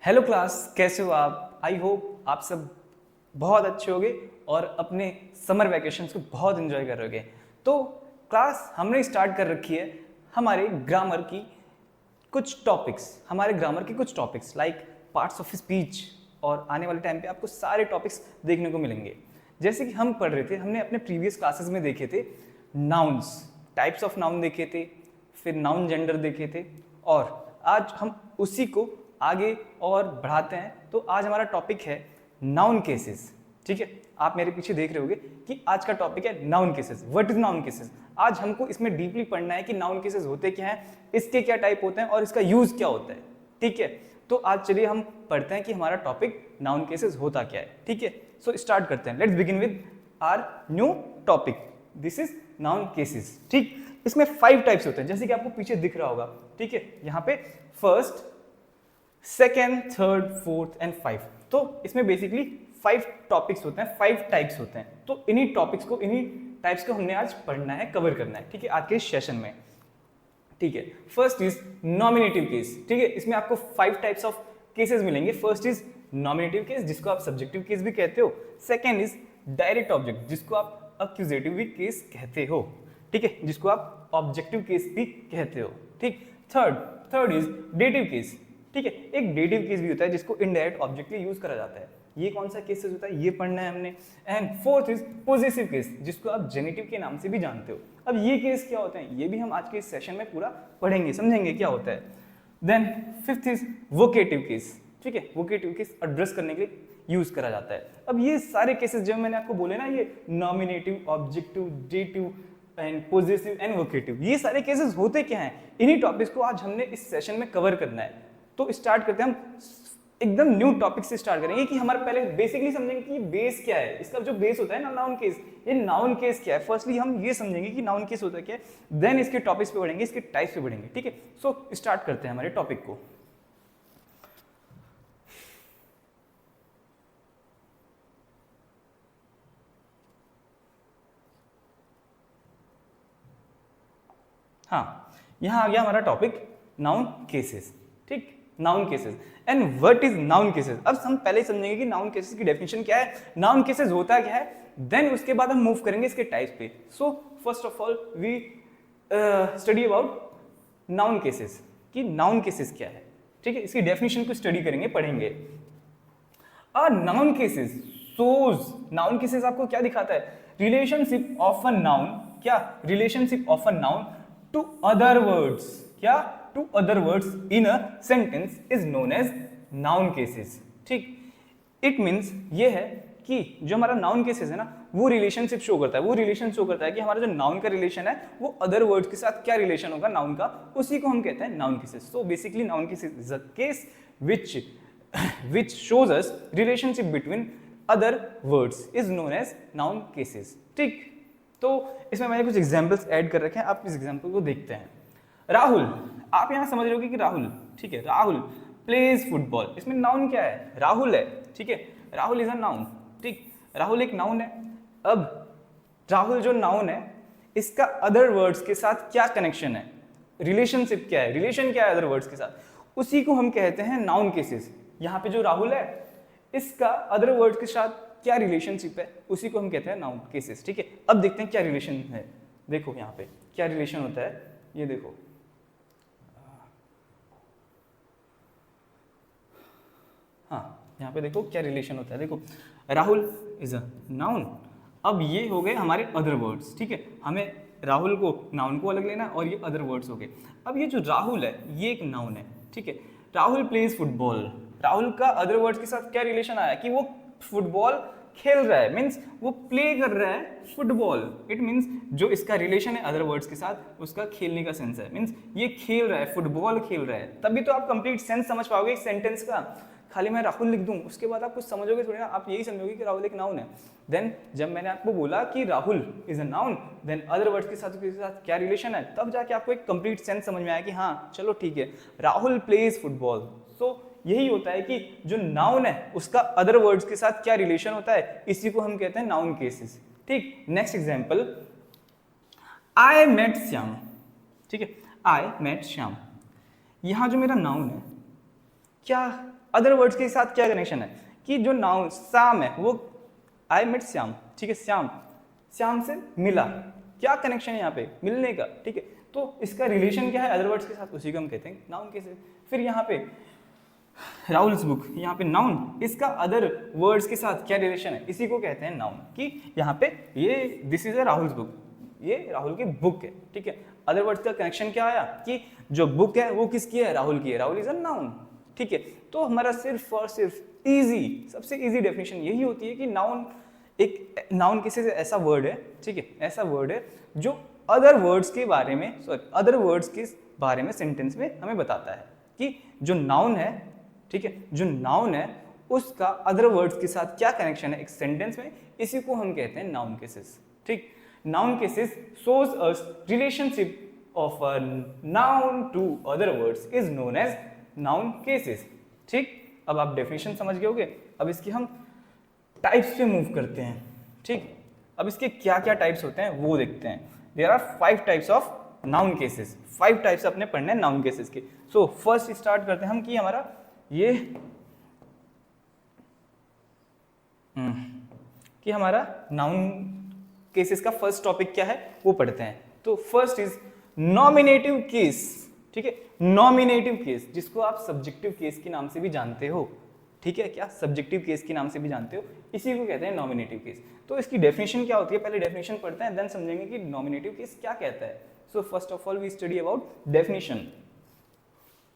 Hello class, कैसे हो आप? आई होप आप सब बहुत अच्छे होगे और अपने समर वैकेशंस को बहुत एंजॉय कर रहे होगे। तो क्लास हमने स्टार्ट कर रखी है हमारे ग्रामर की कुछ topics like parts of speech, और आने वाले टाइम पे आपको सारे टॉपिक्स देखने को मिलेंगे। जैसे कि हम पढ़ रहे थे, हमने अपने प्रीवियस क्लासेस में देखे थे नाउन्स, टाइप्स ऑफ नाउन देखे थे, फिर नाउन जेंडर देखे थे, और आज हम उसी को आगे और बढ़ाते हैं। तो आज हमारा टॉपिक है नाउन केसेस। ठीक है, आप मेरे पीछे देख रहे होगे कि आज का टॉपिक है noun cases. What is noun cases? आज हमको इसमें डीपली पढ़ना है कि नाउन केसेस होते क्या हैं, इसके क्या टाइप होते हैं और इसका यूज क्या होता है। ठीक है, तो आज चलिए हम पढ़ते हैं कि हमारा टॉपिक नाउन केसेस होता क्या है। ठीक है, सो स्टार्ट करते हैं। Let's begin with our new topic. This is noun cases. ठीक, इसमें 5 टाइप्स होते हैं जैसे कि आपको पीछे दिख रहा होगा। ठीक है, यहाँ पे first, second, third, fourth and 5। तो इसमें बेसिकली 5 टॉपिक्स होते हैं, 5 टाइप्स होते हैं। तो इन्हीं टाइप्स को हमने आज पढ़ना है, कवर करना है। ठीक है, आज के सेशन में। ठीक है, फर्स्ट इज नॉमिनेटिव केस। ठीक है, इसमें आपको 5 टाइप्स ऑफ केसेस मिलेंगे। फर्स्ट इज नॉमिनेटिव केस, जिसको आप सब्जेक्टिव केस भी कहते हो। सेकेंड इज डायरेक्ट ऑब्जेक्ट, जिसको आप अक्यूजेटिव केस कहते हो। ठीक है, जिसको आप ऑब्जेक्टिव केस भी कहते हो। ठीक, थर्ड इज डेटिव केस। ठीक है, एक डेटिव केस भी होता है जिसको इनडायरेक्ट ऑब्जेक्ट के यूज करा जाता है। ये कौन सा केसेस होता है, ये पढ़ना है हमने। And fourth is possessive case, जिसको आप जेनिटिव के नाम से भी जानते हो। अब ये केस क्या होते हैं, ये भी हम आज के इस सेशन में पूरा पढ़ेंगे, समझेंगे क्या होता है। Then fifth is vocative case. ठीक है, वोकेटिव केस एड्रेस करने के लिए यूज करा जाता है। अब ये सारे केसेस जब मैंने आपको बोले ना, ये nominative, objective, dative and possessive and vocative, ये सारे केसेस होते क्या हैं, इन्हीं टॉपिक्स को आज हमने इस सेशन में कवर करना है। तो स्टार्ट करते हैं हम एकदम न्यू टॉपिक से स्टार्ट करेंगे कि हमारे पहले बेसिकली समझेंगे कि बेस क्या है, इसका जो बेस होता है ना नाउन केस, ये नाउन केस क्या है। फर्स्टली हम ये समझेंगे कि नाउन केस होता है क्या है, देन इसके टॉपिक्स पे बढ़ेंगे, इसके टाइप्स पे बढ़ेंगे। ठीक है, सो स्टार्ट करते हैं हमारे टॉपिक को। हाँ, यहां आ गया हमारा टॉपिक नाउन केसेस। ठीक, noun cases and what is noun cases. अब हम पहले समझेंगे कि नाउन केसेस की डेफिनेशन क्या है, नाउन केसेस होता क्या है, देन उसके बाद हम मूव करेंगे इसके टाइप्स पे। So first of all we study about noun cases, कि नाउन केसेस क्या है। ठीक है, इसकी डेफिनेशन को स्टडी करेंगे, पढ़ेंगे। Noun cases shows, noun cases आपको क्या दिखाता है, रिलेशनशिप ऑफ अ नाउन, क्या relationship of a noun to other words, क्या to other words in a sentence is known as noun cases. ठीक, इट मीन्स ये है कि जो हमारा नाउन केसेस है ना, वो रिलेशनशिप शो करता है, वो रिलेशन शो करता है कि हमारा जो नाउन का रिलेशन है वो अदर वर्ड्स के साथ क्या रिलेशन होगा नाउन का, उसी को हम कहते हैं noun cases. So basically noun cases is a case which shows us relationship between other words is known as noun cases। ठीक, तो इसमें मैंने कुछ एग्जांपल्स ऐड कर रखे हैं, आप इस एग्जांपल को देखते हैं। राहुल, आप यहां समझ रहे होगे कि राहुल, ठीक है, राहुल प्लेज फुटबॉल, इसमें नाउन क्या है, राहुल है। ठीक है, राहुल इज अ नाउन। ठीक, राहुल एक नाउन है। अब राहुल जो नाउन है, इसका अदर वर्ड्स के साथ क्या कनेक्शन है, रिलेशनशिप क्या है, रिलेशन क्या है अदर वर्ड्स के साथ, उसी को हम कहते हैं नाउन केसेस। यहाँ पे जो राहुल है, इसका अदर वर्ड के साथ क्या रिलेशनशिप है, उसी को हम कहते हैं नाउन केसेस। ठीक है, अब देखते हैं क्या रिलेशन है। देखो यहाँ पे क्या रिलेशन होता है, ये देखो। हाँ, यहाँ पे देखो क्या रिलेशन होता है। देखो, राहुल इज अ नाउन। अब ये हो गए हमारे अदर वर्ड्स। ठीक है, हमें राहुल को, नाउन को अलग लेना, और ये अदर वर्ड्स हो गए। अब ये जो राहुल है, ये एक नाउन है। ठीक है, राहुल प्लेज फुटबॉल, राहुल का अदर वर्ड्स के साथ क्या रिलेशन आया कि वो फुटबॉल खेल रहा है, मीन्स वो प्ले कर रहा है फुटबॉल। इट मीन्स जो इसका रिलेशन है अदर वर्ड्स के साथ, उसका खेलने का सेंस है, मीन्स ये खेल रहा है, फुटबॉल खेल रहा है। तभी तो आप कंप्लीट सेंस समझ पाओगे इस सेंटेंस का। खाली मैं राहुल लिख दूं, उसके बाद आप कुछ समझोगे थोड़ी ना, आप यही समझोगे कि राहुल एक नाउन है। देन जब मैंने आपको बोला कि Rahul is a noun, then other words के साथ क्या रिलेशन है, तब जाके आपको एक कंप्लीट सेंस समझ में आया कि हाँ चलो ठीक है, राहुल प्लेज फुटबॉल। सो यही होता है कि जो नाउन है उसका अदर वर्ड्स के साथ क्या रिलेशन होता है, इसी को हम कहते हैं नाउन केसेस। ठीक, next example, I met Shyam. ठीक है, आई मेट श्याम, यहां जो मेरा नाउन है, क्या अदर वर्ड्स के साथ क्या कनेक्शन है कि जो नाउन श्याम है वो आई मेट श्याम, ठीक है, श्याम, श्याम से मिला, क्या कनेक्शन है यहाँ पे, मिलने का, ठीक है, तो इसका रिलेशन क्या है अदर वर्ड्स के साथ, उसी को हम कहते हैं नाउन केसेस। फिर यहाँ पे राहुल्स बुक, यहाँ पे नाउन, इसका अदर वर्ड्स के साथ क्या रिलेशन है, इसी को कहते हैं नाउन, कि यहाँ पे ये this is a Rahul's book, ये राहुल की बुक है, ठीक है। अदर वर्ड्स का कनेक्शन क्या आया कि जो बुक है वो किसकी है, राहुल की है, राहुल इज अ नाउन, ठीक है। तो हमारा सिर्फ और सिर्फ इजी, सबसे इजी डेफिनेशन यही होती है कि नाउन, एक नाउन किसी से ऐसा वर्ड है, ठीक है, ऐसा वर्ड है जो अदर वर्ड्स के बारे में, अदर वर्ड्स के बारे में सेंटेंस में हमें बताता है कि जो नाउन है, ठीक है, जो नाउन है उसका अदर वर्ड्स के साथ क्या कनेक्शन है एक सेंटेंस में, इसी को हम कहते हैं नाउन केसेस, ठीक। Noun cases shows us relationship of a noun to other words is known as noun cases, ठीक। अब आप डेफिनेशन समझ गए होगे, अब इसकी हम टाइप्स पे मूव करते हैं, ठीक। अब इसके क्या क्या टाइप्स होते हैं वो देखते हैं। There are 5 types of noun cases, 5 types अपने पढ़ने हैं नाउन केसेस के। सो फर्स्ट स्टार्ट करते हैं हम कि हमारा ये कि हमारा नाउन केसेस का फर्स्ट टॉपिक क्या है वो पढ़ते हैं। तो फर्स्ट इज नॉमिनेटिव केस, ठीक है, नॉमिनेटिव केस जिसको आप सब्जेक्टिव केस के नाम से भी जानते हो, ठीक है, क्या सब्जेक्टिव केस के नाम से भी जानते हो, इसी को कहते हैं नॉमिनेटिव केस। तो इसकी डेफिनेशन क्या होती है, पहले डेफिनेशन पढ़ते हैं, देन समझेंगे कि नॉमिनेटिव केस क्या कहता है। So first of all we study about definition.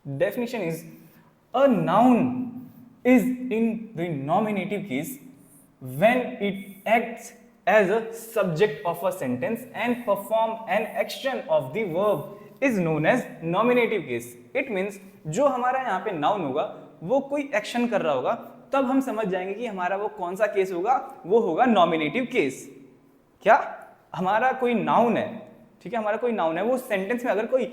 Definition is a noun is in the nominative case when it acts as a subject of a sentence and perform an action of the verb is known as nominative case. It means जो हमारा यहाँ पे noun होगा वो कोई action कर रहा होगा, तब हम समझ जाएंगे कि हमारा वो कौन सा केस होगा, वो होगा नॉमिनेटिव केस। क्या हमारा कोई नाउन है, ठीक है, हमारा कोई नाउन है, वो सेंटेंस में अगर कोई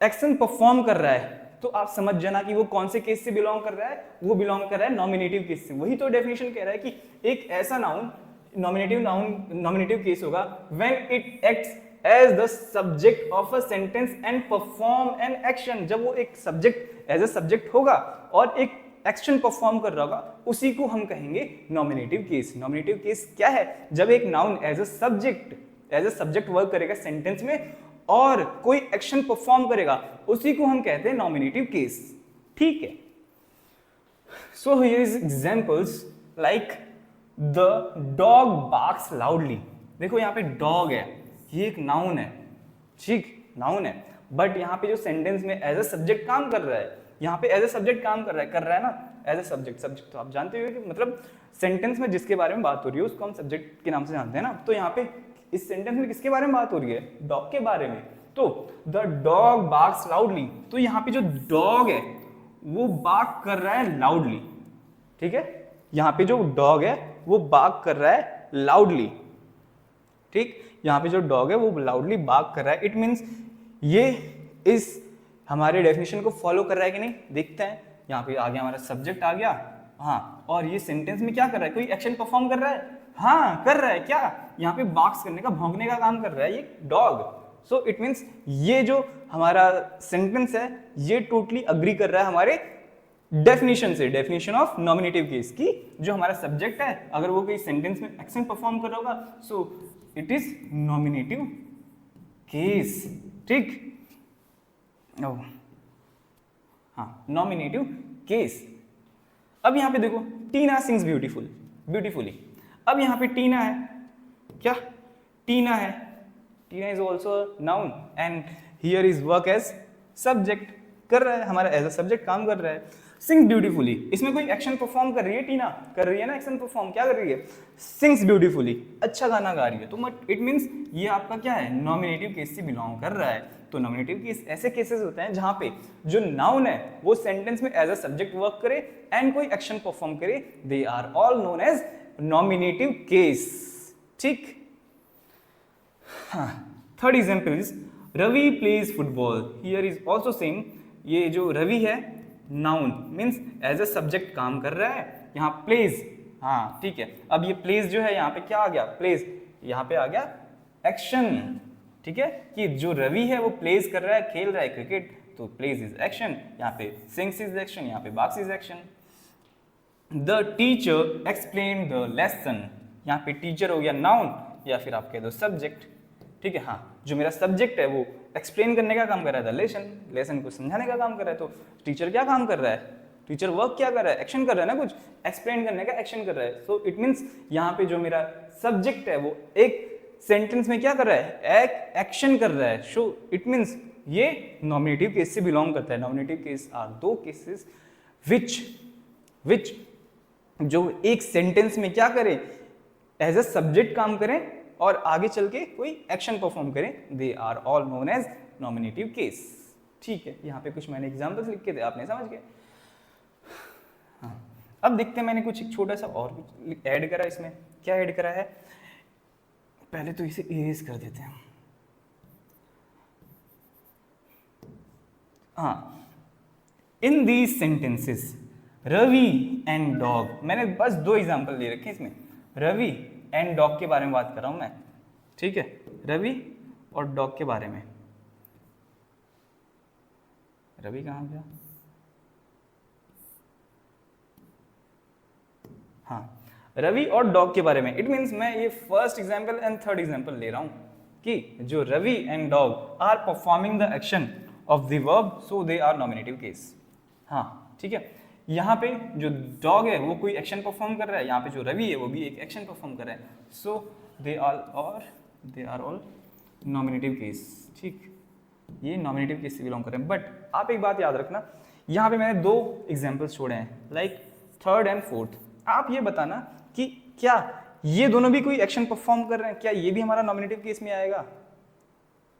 एक्शन परफॉर्म कर रहा है तो आप समझ जाना कि वो कौन से केस से बिलोंग कर रहा है, वो बिलोंग कर रहा है नॉमिनेटिव केस से। वही तो डेफिनेशन कह रहा है कि एक ऐसा नाउन नॉमिनेटिव केस होगा when it acts as the subject of a sentence and perform an action. जब वो एक सब्जेक्ट एज अ सब्जेक्ट होगा और एक एक्शन परफॉर्म कर रहा होगा, उसी को हम कहेंगे नॉमिनेटिव केस। नॉमिनेटिव केस क्या है, जब एक noun as a subject work करेगा सेंटेंस में और कोई एक्शन परफॉर्म करेगा, उसी को हम कहते हैं नॉमिनेटिव केस, ठीक है। सो here is examples like the dog barks loudly. देखो यहाँ पे डॉग है, ये एक नाउन है, ठीक, नाउन है, बट यहाँ पे जो सेंटेंस में एज अ सब्जेक्ट काम कर रहा है, यहाँ पे एज अ सब्जेक्ट काम कर रहा है ना, एज अ सब्जेक्ट तो आप जानते हो कि मतलब सेंटेंस में जिसके बारे में बात हो रही है उसको हम सब्जेक्ट के नाम से जानते हैं ना। तो यहाँ पे इस सेंटेंस में किसके बारे में बात हो रही है, डॉग के बारे में। तो द डॉग बार्क्स लाउडली, तो यहाँ पे जो डॉग है वो बार्क कर रहा है लाउडली, ठीक है, यहाँ पे जो डॉग है वो बार्क कर रहा है लाउडली, ठीक, यहाँ पे जो डॉग है वो लाउडली बार्क कर रहा है। इट मीन्स ये इस हमारे डेफिनेशन को फॉलो कर रहा है कि नहीं, देखते हैं। यहाँ पे आ गया हमारा सब्जेक्ट आ गया, हाँ, और ये सेंटेंस में क्या कर रहा है, कोई एक्शन परफॉर्म कर रहा है, हाँ कर रहा है, क्या यहाँ पे बार्क्स करने का, भौंकने का काम कर रहा है ये डॉग। सो इट मीन्स ये जो हमारा सेंटेंस है ये टोटली अग्री कर रहा है हमारे डेफिनेशन से, डेफिनेशन ऑफ नॉमिनेटिव केस की। जो हमारा सब्जेक्ट है अगर वो कोई सेंटेंस में एक्शन परफॉर्म कर रहा होगा, सो इट इज नॉमिनेटिव केस, ठीक, हाँ, नॉमिनेटिव केस। अब यहाँ पे देखो टीना सिंग्स ब्यूटीफुली। अब यहाँ पे टीना है, क्या टीना है, Tina is also noun and here is work as subject, कर रहा है हमारा एज अ सब्जेक्ट काम कर रहा है। सिंग्स ब्यूटीफुली, इसमें कोई एक्शन परफॉर्म कर रही है, टीना कर रही है ना एक्शन परफॉर्म, क्या कर रही है, सिंग्स ब्यूटीफुली, अच्छा गाना गा रही है। तो इट मीन्स ये आपका क्या है, नॉमिनेटिव केस से बिलोंग कर रहा है। तो नॉमिनेटिव केस ऐसे केसेस होते हैं जहां पे जो नाउन है वो सेंटेंस में एज अ सब्जेक्ट वर्क करे एंड कोई एक्शन परफॉर्म करे, they are all known as nominative case, ठीक। हाँ, third example is Ravi plays football. Here is also same, ये जो रवि है noun means as a subject काम कर रहा है, यहाँ प्लेज, हाँ ठीक है। अब ये प्लेज जो है यहाँ पे क्या आ गया, प्लेज, यहाँ पे आ गया एक्शन, ठीक है, कि जो रवि है वो प्लेज कर रहा है, खेल रहा है क्रिकेट, तो प्लेज इज एक्शन, यहाँ पे सिंग्स इज एक्शन, यहाँ पे box is action. The teacher explain the lesson, यहाँ पे टीचर हो गया नाउन या फिर आप कह दो सब्जेक्ट, ठीक है। हाँ, जो मेरा सब्जेक्ट है वो एक्सप्लेन करने का काम कर रहा है, लेसन को समझाने का काम कर रहा है। तो टीचर क्या काम कर रहा है, टीचर वर्क क्या कर रहा है, एक्शन कर रहा है ना, कुछ एक्सप्लेन करने का एक्शन कर रहा है। सो इट मीन्स यहाँ पे जो मेरा सब्जेक्ट है वो एक सेंटेंस में क्या कर रहा है, एक एक्शन कर रहा है। सो इट मीन्स ये नॉमिनेटिव केस से बिलोंग करता है। नॉमिनेटिव केस आर दो केसेस विच जो एक सेंटेंस में क्या करें, एज अ सब्जेक्ट काम करें और आगे चल के कोई एक्शन परफॉर्म करें, they are all known as nominative case. ठीक है, यहाँ पे कुछ मैंने एग्जाम्पल्स लिखे थे, आपने समझ गए। हाँ, अब देखते हैं मैंने कुछ एक छोटा सा और कुछ ऐड करा इसमें। क्या ऐड करा है, पहले तो इसे इरेज कर देते हैं। हाँ, in these sentences Ravi and dog, मैंने बस दो एग्जांपल दे रखे हैं इसमें, रवि एंड डॉग के बारे में बात कर रहा हूं मैं, ठीक है, रवि और डॉग के बारे में। रवि कहाँ गया, हाँ, रवि और डॉग के बारे में। इट मीन्स मैं ये first example and third example ले रहा हूं कि जो Ravi and dog are performing the action of the verb, so they are nominative case. हाँ, ठीक है, यहाँ पे जो डॉग है वो कोई एक्शन परफॉर्म कर रहा है, यहाँ पे जो रवि है वो भी एक एक्शन परफॉर्म कर रहा है। So they are all nominative case. ठीक, ये नॉमिनेटिव केस से बिलोंग कर रहे हैं। बट आप एक बात याद रखना, यहाँ पे मैंने दो एग्जाम्पल्स छोड़े हैं, लाइक थर्ड एंड फोर्थ। आप ये बताना कि क्या ये दोनों भी कोई एक्शन परफॉर्म कर रहे हैं, क्या ये भी हमारा नॉमिनेटिव केस में आएगा,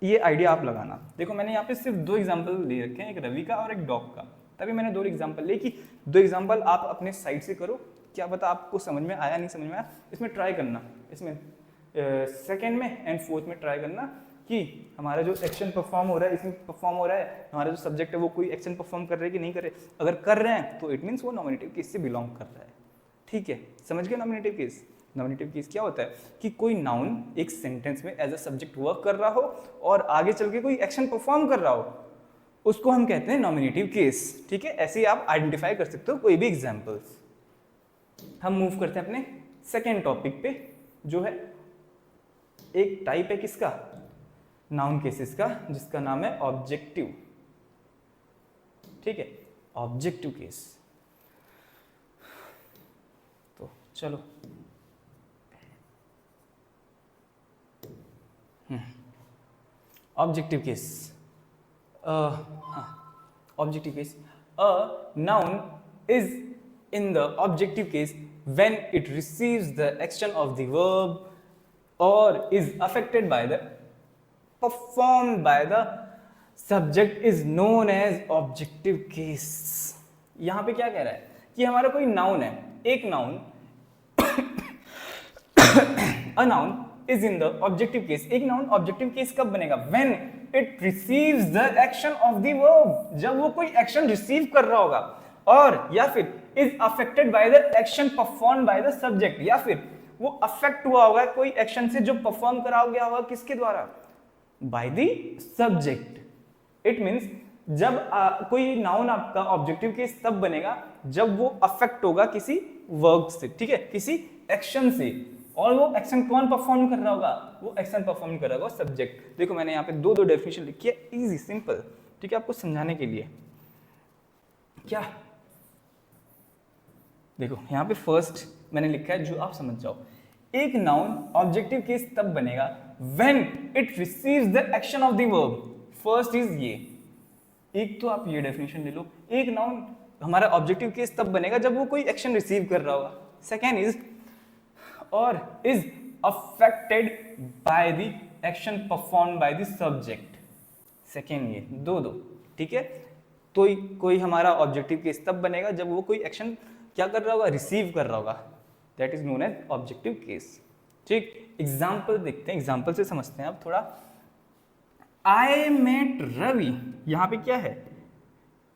ये आइडिया आप लगाना। देखो मैंने यहाँ पे सिर्फ दो एग्जाम्पल ले रखे हैं, एक रवि का और एक डॉग का, तभी मैंने दो एग्जाम्पल ले कि दो एग्जाम्पल आप अपने साइड से करो, क्या पता आपको समझ में आया नहीं समझ में आया, इसमें ट्राई करना, इसमें सेकेंड में एंड फोर्थ में ट्राई करना कि हमारा जो एक्शन परफॉर्म हो रहा है इसमें परफॉर्म हो रहा है, हमारा जो सब्जेक्ट है वो कोई एक्शन परफॉर्म कर रहे हैं कि नहीं कर रहे। अगर कर रहे हैं तो इट मीन्स वो नॉमिनेटिव केस से बिलोंग कर रहा है। ठीक है, समझ गए नॉमिनेटिव केस। नॉमिनेटिव केस क्या होता है कि कोई नाउन एक सेंटेंस में एज अ सब्जेक्ट वर्क कर रहा हो और आगे चल के कोई एक्शन परफॉर्म कर रहा हो, उसको हम कहते हैं नॉमिनेटिव केस। ठीक है, ऐसे ही आप आइडेंटिफाई कर सकते हो कोई भी एग्जांपल्स। हम मूव करते हैं अपने सेकेंड टॉपिक पे, जो है एक टाइप है किसका, नाउन केसेस का, जिसका नाम है ऑब्जेक्टिव। ठीक है, ऑब्जेक्टिव केस। तो चलो objective case. Objective case. A noun is in the objective case when it receives the action of the verb or is affected by the performed by the subject is known as objective case. यहाँ पे क्या कह रहा है कि हमारा कोई noun है, एक noun a noun is in the objective case. एक नाउन ऑब्जेक्टिव केस कब बनेगा, when it receives the action of the verb, जब वो कोई एक्शन रिसीव कर रहा होगा, और या फिर is affected by the action performed by the subject, या फिर वो अफेक्ट हुआ होगा कोई एक्शन से जो परफॉर्म करा गया होगा किसके द्वारा, by the subject. It means जब कोई नाउन आपका ऑब्जेक्टिव केस तब बनेगा जब वो अफेक्ट होगा किसी वर्ब से, ठीक है, किसी एक्शन से, और वो एक्शन कौन परफॉर्म कर रहा होगा, वो एक्शन परफॉर्म कर रहा होगा सब्जेक्ट। देखो मैंने यहाँ पे दो डेफिनेशन लिखी है, इजी सिंपल, ठीक है, आपको समझाने के लिए। क्या देखो यहाँ पे फर्स्ट मैंने लिखा है जो आप समझ जाओ, एक नाउन ऑब्जेक्टिव केस तब बनेगा when it receives the action of the verb. First is ये, एक तो आप ये डेफिनेशन ले लो, एक नाउन हमारा ऑब्जेक्टिव केस तब बनेगा जब वो कोई एक्शन रिसीव कर रहा होगा। सेकेंड इज और is affected by the action performed by the subject. Second ये दो, ठीक है, तो कोई हमारा ऑब्जेक्टिव केस तब बनेगा जब वो कोई एक्शन क्या कर रहा होगा, रिसीव कर रहा होगा, that is known as objective case. ठीक, एग्जाम्पल देखते हैं, एग्जाम्पल से समझते हैं अब थोड़ा। आई मेट रवि, यहाँ पे क्या है,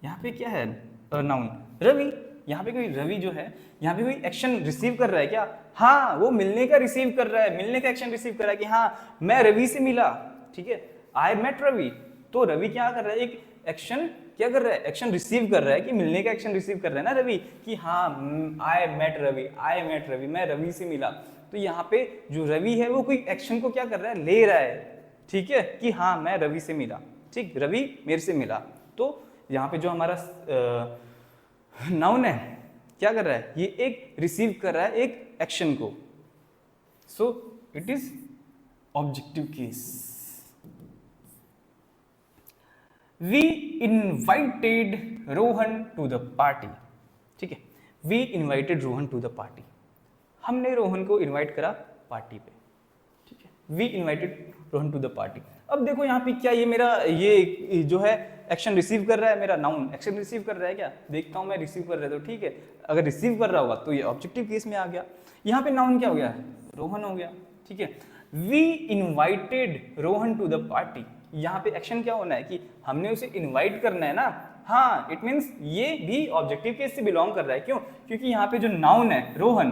यहाँ पे क्या है, नाउन रवि, यहाँ पे कोई रवि जो है यहाँ पे कोई एक्शन रिसीव कर रहा है क्या, हाँ वो मिलने का रिसीव कर रहा है, मिलने का एक्शन रिसीव कर रहा है कि हाँ मैं रवि से मिला, ठीक है, आई मेट रवि। तो रवि क्या कर रहा है, एक एक्शन क्या कर रहा है, एक्शन रिसीव कर रहा है, कि मिलने का एक्शन रिसीव कर रहा है ना रवि, कि हाँ आई मेट रवि, मैं रवि से मिला। तो यहाँ पे जो रवि है वो कोई एक्शन को क्या कर रहा है, ले रहा है, ठीक है, कि हाँ मैं रवि से मिला, ठीक, रवि मेरे से मिला। तो यहाँ पे जो हमारा नाउन है क्या कर रहा है, ये एक रिसीव कर रहा है एक एक्शन को, so it is objective case. We invited Rohan to the party, ठीक है, we invited Rohan to the party, हमने रोहन को इनवाइट करा पार्टी पे, ठीक है, we invited Rohan to the party. अब देखो यहाँ पे क्या ये मेरा ये जो है एक्शन रिसीव कर रहा है, मेरा नाउन एक्शन रिसीव कर रहा है क्या, देखता हूँ मैं रिसीव कर रहा है तो ठीक है, अगर रिसीव कर रहा होगा तो ये ऑब्जेक्टिव केस में आ गया। यहाँ पे नाउन क्या हो गया, रोहन हो गया, ठीक है। We invited Rohan to the party, यहाँ पे एक्शन क्या होना है कि हमने उसे इनवाइट करना है ना, हाँ इट मीन्स ये भी ऑब्जेक्टिव केस से बिलोंग कर रहा है, क्यों, क्योंकि यहाँ पे जो नाउन है रोहन,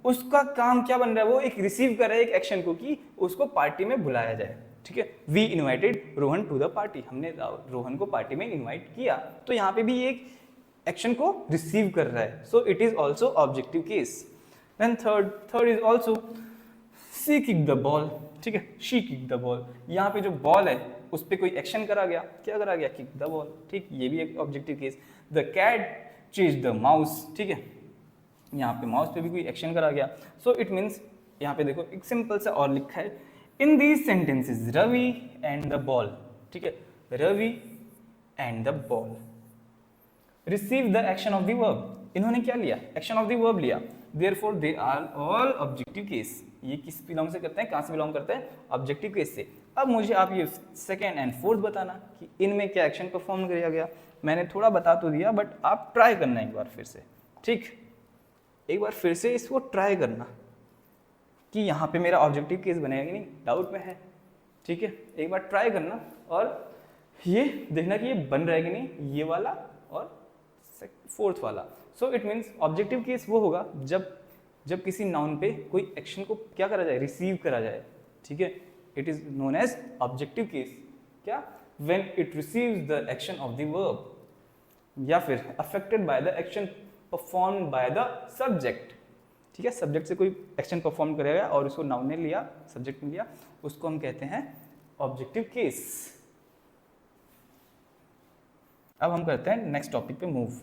उसका काम क्या बन रहा है, वो एक रिसीव कर रहा है एक एक्शन को कि उसको पार्टी में बुलाया जाए, ठीक है। We invited Rohan to the party, हमने रोहन को पार्टी में इनवाइट किया, तो यहाँ पे भी एक एक्शन को रिसीव कर रहा है, so it is also objective case. Then third is also she kick the ball, ठीक है, शी किक द बॉल, यहाँ पे जो बॉल है उस पर कोई एक्शन करा गया, क्या करा गया, किक द बॉल, ठीक, ये भी एक objective case. The cat chase the mouse, ठीक है, यहाँ पे माउस पे भी कोई एक्शन करा गया, सो इट मीन्स यहाँ पे देखो एक सिंपल सा और लिखा है, in these sentences Ravi and the ball, ठीक है, Ravi and the ball receive the action of the verb, इन्होंने क्या लिया, एक्शन ऑफ द वर्ब लिया, therefore they are all objective case, ये किस बिलोंग से करते हैं, कहाँ से बिलोंग करते हैं, ऑब्जेक्टिव केस से। अब मुझे आप ये सेकेंड एंड फोर्थ बताना कि इनमें क्या एक्शन परफॉर्म किया गया, मैंने थोड़ा बता तो दिया बट आप ट्राई करना एक बार फिर से, ठीक, एक बार फिर से इसको ट्राई करना कि यहाँ पे मेरा ऑब्जेक्टिव केस बनेगा कि नहीं, डाउट में है, ठीक है, एक बार ट्राई करना और ये देखना कि ये बन रहा है कि नहीं, ये वाला और फोर्थ वाला। So it means objective case वो होगा जब किसी नाउन पे कोई एक्शन को क्या करा जाए, रिसीव करा जाए, ठीक है, it is known as objective case, क्या, when it receives the action of the verb या फिर affected by the action performed by the subject, ठीक है, सब्जेक्ट से कोई एक्शन परफॉर्म करेगा और उसको नाउन ने लिया, सब्जेक्ट ने लिया, उसको हम कहते हैं ऑब्जेक्टिव केस। अब हम करते हैं नेक्स्ट टॉपिक पे move.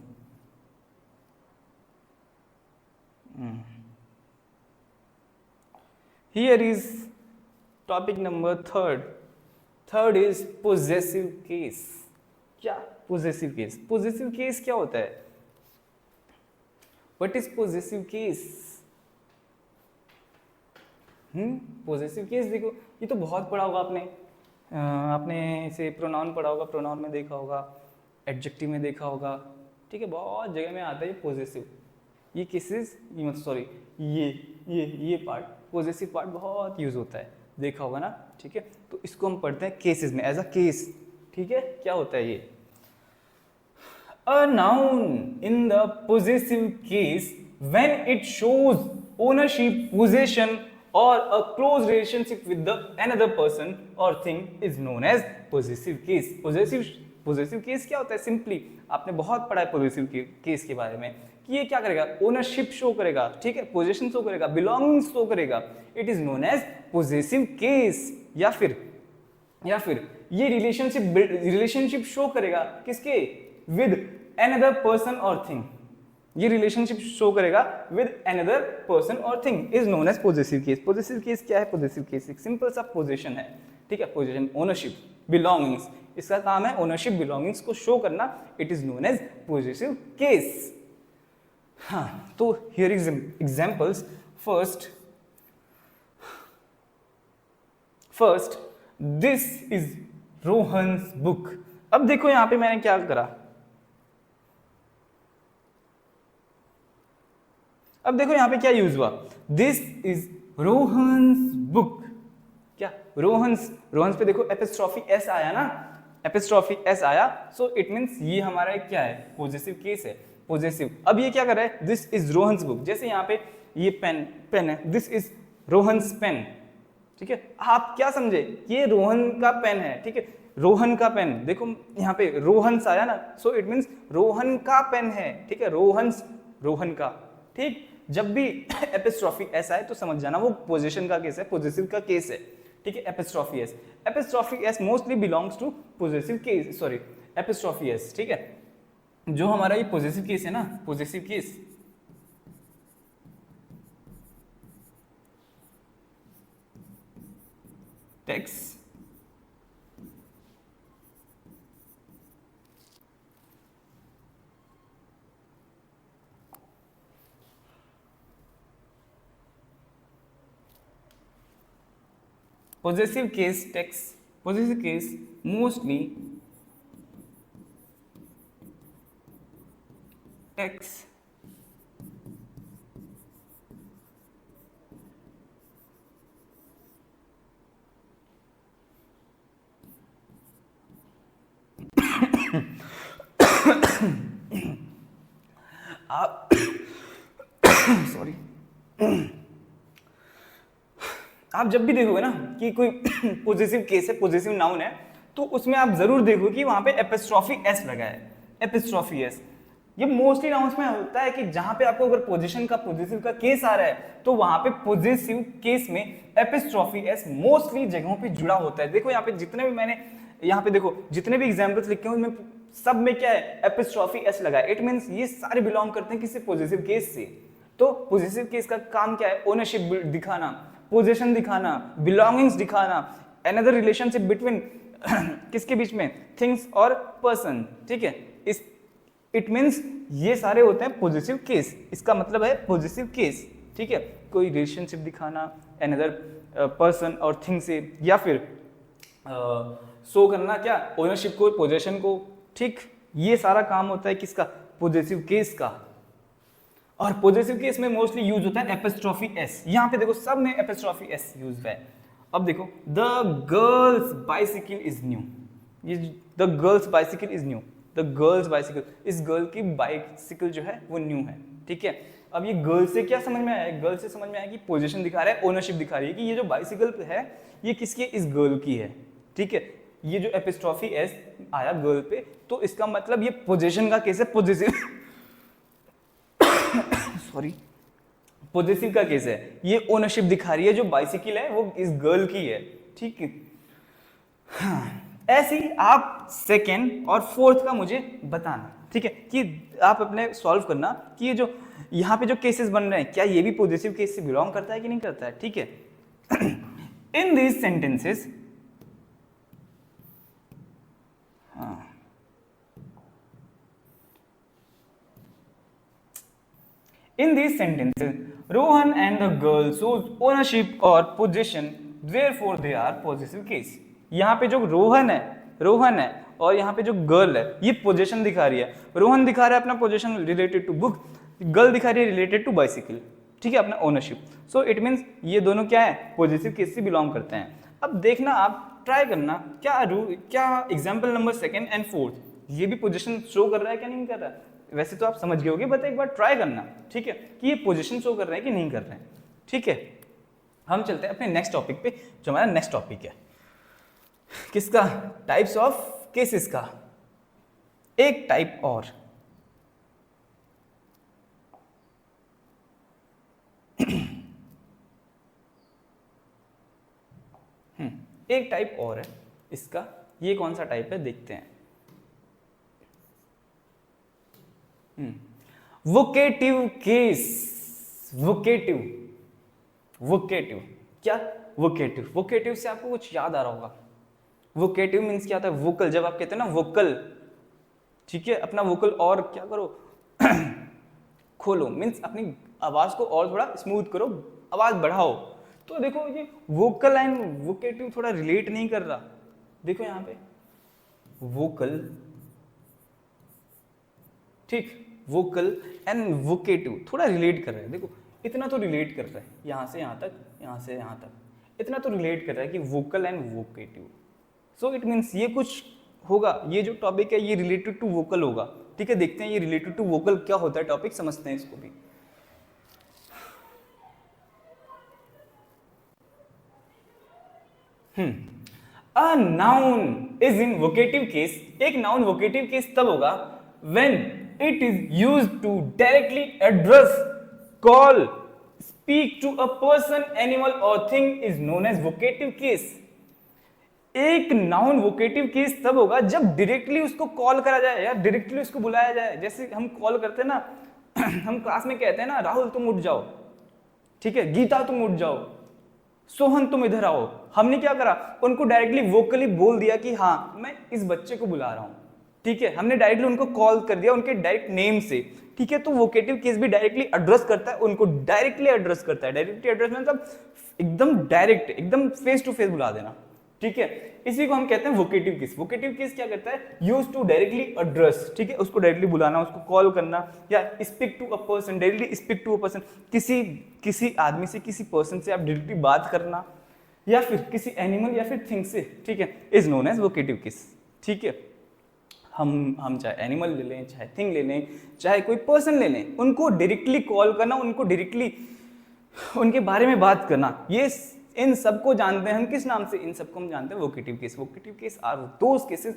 Here is topic number third is possessive case. क्या पोजेसिव केस, पोजेसिव केस क्या होता है, what is possessive case, possessive case देखो ये तो बहुत पढ़ा होगा आपने इसे प्रोनाउन पढ़ा होगा, प्रोनाउन में देखा होगा, एडजेक्टिव में देखा होगा, ठीक है, बहुत जगह में आता है ये पॉजेसिव, ये केसेस, सॉरी ये पार्ट, पॉजेसिव पार्ट बहुत यूज होता है, देखा होगा ना, ठीक है। तो इसको हम पढ़ते हैं केसेस में, एज अ केस, ठीक है। क्या होता है ये, a noun in the possessive case when it shows ownership, possession or a close relationship with the another person or thing is known as possessive case। possessive case क्या होता है, simply आपने बहुत पढ़ा है possessive case के बारे में कि ये क्या करेगा, ओनरशिप शो करेगा, ठीक है, पोजेशन शो करेगा, बिलोंगिंग्स शो करेगा, it is known as possessive case। या फिर ये रिलेशनशिप शो करेगा किसके, with another person or thing, ये रिलेशनशिप शो करेगा विद अनदर पर्सन और thing, is known as possessive case. Possessive case क्या है, पॉजेसिव केस एक सिंपल सा पोजीशन है, ठीक है, पोजीशन, ओनरशिप, बिलोंगिंग्स, इसका काम है ओनरशिप बिलोंगिंग्स को शो करना, it is known as possessive case. हाँ, तो here is examples. First this is Rohan's book. अब देखो यहां पे मैंने क्या करा, अब देखो यहां पे क्या यूज हुआ, दिस इज रोहन्स बुक। क्या, रोहन्स पे देखो एपिस्ट्रॉफी एस आया ना, एपिस्ट्रॉफी एस आया, सो इट मींस ये हमारा क्या है, पॉजेसिव केस है, पॉजेसिव। अब ये क्या कर रहा है, दिस इज रोहन्स बुक, जैसे यहाँ पे ये पेन है, दिस इज रोहन्स पेन, ठीक है, आप क्या समझे, ये रोहन का पेन है, ठीक है, रोहन का पेन, देखो यहाँ पे रोहन आया ना, सो इट मीन्स रोहन का पेन है, ठीक है, रोहन का, ठीक। जब भी एपिस्ट्रॉफी एस आए तो समझ जाना वो पोजीशन का केस है, पोजेसिव का केस है, ठीक है। Apostrophe S mostly belongs to possessive case, sorry apostrophe S, ठीक है। जो हमारा ये पोजेसिव केस है ना, possessive case, takes possessive case takes possessive case mostly takes आप सॉरी आप जब भी देखोगे ना कि कोई पॉजिटिव केस है, पॉजिटिव नाउन है, तो उसमें आप जरूर देखो कि वहां पे एपिस्ट्रॉफी एस लगा है, एपिस्ट्रॉफी एस। ये मोस्टली नाउन्स में होता है कि जहां पे आपको अगर पोजीशन का पॉजिटिव का केस आ रहा है तो वहां पे पॉजिटिव केस में एपिस्ट्रॉफी एस मोस्टली जगहों पे जुड़ा होता है। देखो यहाँ पे जितने भी मैंने यहाँ पे देखो जितने भी एग्जाम्पल्स लिखे हैं उनमें सब में क्या है, एपिस्ट्रॉफी एस लगा है। इट मींस ये सारे बिलोंग करते हैं किसी पॉजिटिव केस से। तो पॉजिटिव केस का काम क्या है, ओनरशिप दिखाना, पोजीशन दिखाना, बिलोंगिंग्स दिखाना, अनदर रिलेशनशिप बिटवीन किसके बीच में, थिंग्स और पर्सन, ठीक है। इस इट मींस ये सारे होते हैं पॉजिटिव केस, इसका मतलब है पॉजिटिव केस, ठीक है। कोई रिलेशनशिप दिखाना अनदर पर्सन और थिंग से, या फिर शो करना क्या, ओनरशिप को, पोजेशन को, ठीक। ये सारा काम होता है किसका, पॉजिटिव केस का। और पॉजिटिव केस में मोस्टली यूज होता है एपिस्ट्रॉफी एस। यहां पे देखो सब में एपिस्ट्रॉफी एस यूज है। अब देखो the girl's bicycle is new, ये the girl's bicycle is new, the girl's bicycle, इस गर्ल की बाइसिकल जो है वो न्यू है, ठीक है। अब ये गर्ल से क्या समझ में आया, गर्ल से समझ में आया कि पोजीशन दिखा रहा है, ओनरशिप दिखा रही है कि ये जो बाइसिकल है ये किसकी है, इस गर्ल की है, ठीक है। ये जो एपिस्ट्रॉफी एस आया गर्ल पे, तो इसका मतलब ये पोजीशन का केस है, पॉजिटिव सॉरी पॉजिटिव का केस है। ये ओनरशिप दिखा रही है, जो बाइसिकल है वो इस गर्ल की है, ठीक है। हाँ, ऐसे ही आप सेकेंड और फोर्थ का मुझे बताना, ठीक है, कि आप अपने सॉल्व करना कि ये जो यहाँ पे जो केसेस बन रहे हैं क्या ये भी पॉजिटिव केस से बिलोंग करता है कि नहीं करता है, ठीक है। In these sentences, in these sentences, Rohan and the girl shows ownership or possession, therefore they are possessive case. यहाँ पे जो रोहन है और यहाँ पे जो गर्ल है ये पोजीशन दिखा रही है। रोहन दिखा रहा है अपना position related to book, girl दिखा रही है रिलेटेड टू बाइसिकल, ठीक है, अपना ओनरशिप। सो इट मीन्स ये दोनों क्या है, पॉजिटिव केस से बिलोंग करते हैं। अब देखना आप ट्राई करना क्या example number second and fourth ये भी पोजीशन शो कर रहा है क्या नहीं कर रहा है। वैसे तो आप समझ गए होगे, बट एक बार ट्राई करना, ठीक है, कि ये पोजीशन शो कर रहे हैं कि नहीं कर रहे हैं, ठीक है। हम चलते हैं अपने नेक्स्ट टॉपिक पे, जो हमारा नेक्स्ट टॉपिक है किसका, टाइप्स ऑफ केसेस का। एक टाइप और, एक टाइप और है इसका। ये कौन सा टाइप है देखते हैं। वोकेटिव केस, वोकेटिव क्या, वोकेटिव से आपको कुछ याद आ रहा होगा। वोकेटिव मीन्स क्या होता है, वोकल, जब आप कहते हैं ना वोकल, ठीक है, अपना वोकल और क्या करो खोलो, मीन्स अपनी आवाज को और थोड़ा स्मूथ करो, आवाज बढ़ाओ। तो देखो ये वोकल एंड वोकेटिव थोड़ा रिलेट नहीं कर रहा। देखो यहाँ पे वोकल, ठीक, वोकल एंड वोकेटिव थोड़ा रिलेट कर रहा है। देखो इतना तो रिलेट कर रहा है, यहाँ से यहाँ तक, यहाँ से यहाँ तक, इतना तो रिलेट कर रहा है कि vocal and vocative. So it means ये कुछ होगा, ये जो टॉपिक है ये रिलेटेड टू वोकल होगा, ठीक है। देखते हैं ये रिलेटेड टू वोकल क्या होता है, टॉपिक समझते हैं इसको भी। A noun is in vocative case, एक नाउन वोकेटिव केस तब होगा when it is used to directly address, call, speak to a person, animal और thing is known as vocative case. एक नाउन वोकेटिव केस तब होगा जब directly उसको call करा जाए या डायरेक्टली उसको बुलाया जाए। जैसे हम कॉल करते हैं ना हम क्लास में कहते हैं ना, राहुल तुम उठ जाओ, ठीक है, गीता तुम उठ जाओ, सोहन तुम इधर आओ। हमने क्या करा, उनको डायरेक्टली वोकली बोल दिया कि हाँ मैं इस बच्चे को बुला रहा हूं, ठीक है, हमने डायरेक्टली उनको कॉल कर दिया उनके डायरेक्ट नेम से, ठीक है। तो वोकेटिव केस भी डायरेक्टली एड्रेस करता है, उनको डायरेक्टली एड्रेस करता है। डायरेक्टली एड्रेस मतलब एकदम डायरेक्ट, एकदम फेस टू फेस बुला देना, ठीक है। इसी को हम कहते हैं वोकेटिव केस। वोकेटिव केस क्या करता है, यूज टू डायरेक्टली एड्रेस, ठीक है, उसको डायरेक्टली बुलाना, उसको कॉल करना, या speak to a person, directly speak to a person, किसी आदमी से, किसी पर्सन से आप डायरेक्टली बात करना, या फिर किसी एनिमल या फिर थिंग से, ठीक है, is known as vocative case, ठीक है। हम चाहे एनिमल ले लें, चाहे थिंग ले लें, चाहे कोई पर्सन ले लें, उनको डायरेक्टली कॉल करना, उनको डायरेक्टली उनके बारे में बात करना, ये इन सबको जानते हैं हम किस नाम से, इन सबको हम जानते हैं vocative case. Vocative case are those cases